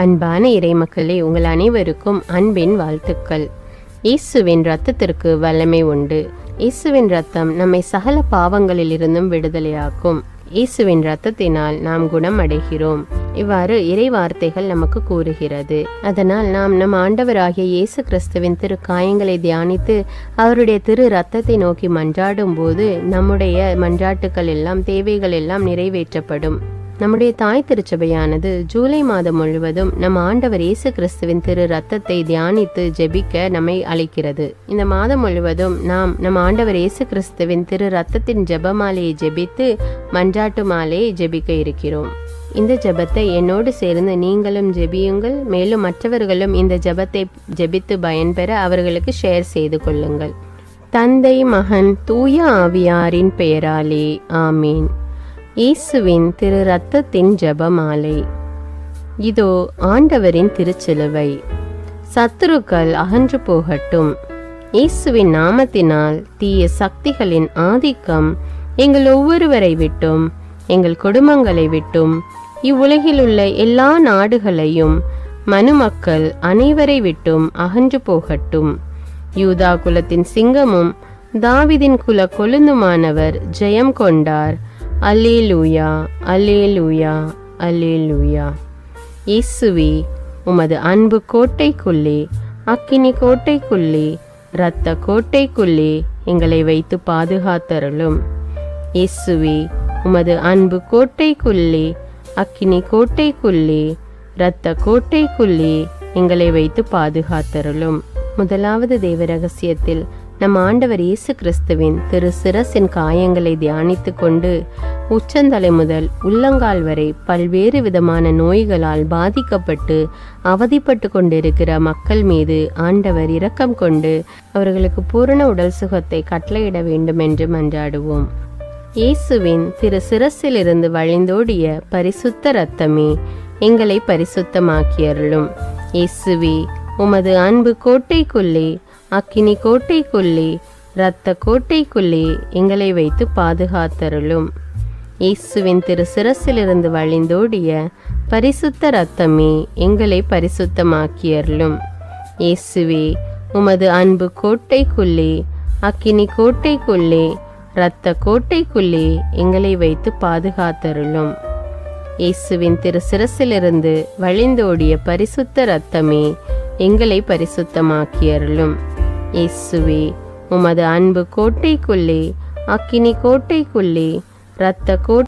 அன்பான இறைமக்களே, உங்கள் அனைவருக்கும் அன்பின் வாழ்த்துக்கள். இயேசுவின் இரத்தத்திற்கு வல்லமை உண்டு. இயேசுவின் இரத்தம் நம்மை சகல பாவங்களிலிருந்தும் விடுதலையாக்கும். இயேசுவின் இரத்தத்தினால் நாம் குணம் அடைகிறோம். இவ்வாறு இறை வார்த்தைகள் நமக்கு கூறுகிறது. அதனால் நாம் நம் ஆண்டவராகிய இயேசு கிறிஸ்துவின் திரு காயங்களை தியானித்து அவருடைய திரு இரத்தத்தை நோக்கி மன்றாடும் போது நம்முடைய மன்றாட்டுக்கள் எல்லாம், தேவைகள் எல்லாம் நிறைவேற்றப்படும். நம்முடைய தாய் திருச்சபையானது ஜூலை மாதம் முழுவதும் நம் ஆண்டவர் இயேசு கிறிஸ்துவின் திரு இரத்தத்தை தியானித்து ஜெபிக்க நம்மை அழைக்கிறது. இந்த மாதம் முழுவதும் நாம் நம் ஆண்டவர் இயேசு கிறிஸ்துவின் திரு இரத்தத்தின் ஜெபமாலையை ஜெபித்து மன்றாட்டு மாலையை ஜெபிக்க இருக்கிறோம். இந்த ஜெபத்தை என்னோடு சேர்ந்து நீங்களும் ஜெபியுங்கள். மேலும் மற்றவர்களும் இந்த ஜெபத்தை ஜெபித்து பயன்பெற அவர்களுக்கு ஷேர் செய்து கொள்ளுங்கள். தந்தை, மகன், தூய ஆவியாரின் பெயராலே ஆமீன். இயேசுவின் திரு இரத்தத்தின் ஜெபமாலை. இதோ ஆண்டவரின் திருச்சிலுவை. சத்துருக்கள் அகன்று போகட்டும். இயேசுவின் நாமத்தினால் தீய சக்திகளின் ஆதிக்கம் எங்கள் ஒவ்வொருவரை விட்டும், எங்கள் குடும்பங்களை விட்டும், இவ்வுலகில் உள்ள எல்லா நாடுகளையும் மனுமக்கள் அனைவரை விட்டும் அகன்று போகட்டும். யூதா குலத்தின் சிங்கமும் தாவிதின் குல கொழுந்துமானவர் ஜெயம் கொண்டார். அல்லேலூயா, அல்லேலூயா, அல்லேலூயா. இயேசுவே, உமது அன்பு கோட்டைக்குள்ளே, அக்கினி கோட்டைக்குள்ளே, இரத்த கோட்டைக்குள்ளே எங்களை வைத்து பாதுகாத்தருளும். இயேசுவே, உமது அன்பு கோட்டைக்குள்ளே, அக்கினி கோட்டைக்குள்ளே, இரத்த கோட்டைக்குள்ளே எங்களை வைத்து பாதுகாத்தருளும். முதலாவது தேவ ரகசியத்தில் நம் ஆண்டவர் இயேசு கிறிஸ்துவின் திரு சிரசின் காயங்களை தியானித்து கொண்டு உச்சந்தலை முதல் உள்ளங்கால் வரை பல்வேறு விதமான நோய்களால் பாதிக்கப்பட்டு அவதிப்பட்டு கொண்டிருக்கிற மக்கள் மீது ஆண்டவர் இரக்கம் கொண்டு அவர்களுக்கு பூரண உடல் சுகத்தை கட்டளையிட வேண்டும் என்று மன்றாடுவோம். இயேசுவின் திரு சிரசிலிருந்து வழிந்தோடிய பரிசுத்த இரத்தமே எங்களை பரிசுத்தமாக்கியருளும். இயேசுவே, உமது அன்பு கோட்டைக்குள்ளே, அக்கினி கோட்டைக்குள்ளே, இரத்த கோட்டைக்குள்ளே எங்களை வைத்து பாதுகாத்தருளும். இயேசுவின் திரு சிரசிலிருந்து வழிந்தோடிய பரிசுத்த இரத்தமே எங்களை பரிசுத்தமாக்கியருளும். இயேசுவே, உமது அன்பு கோட்டைக்குள்ளே, அக்கினி கோட்டைக்குள்ளே, இரத்த கோட்டைக்குள்ளே எங்களை வைத்து பாதுகாத்தருளும். இயேசுவின் திரு சிரசிலிருந்து வழிந்தோடிய பரிசுத்த இரத்தமே எங்களை பரிசுத்தமாக்கியருளும். இயேசுவே, உமது அன்பு கோட்டைக்குள்ளே, அக்கினி கோட்டைக்குள்ளே, இரத்த கோட்டை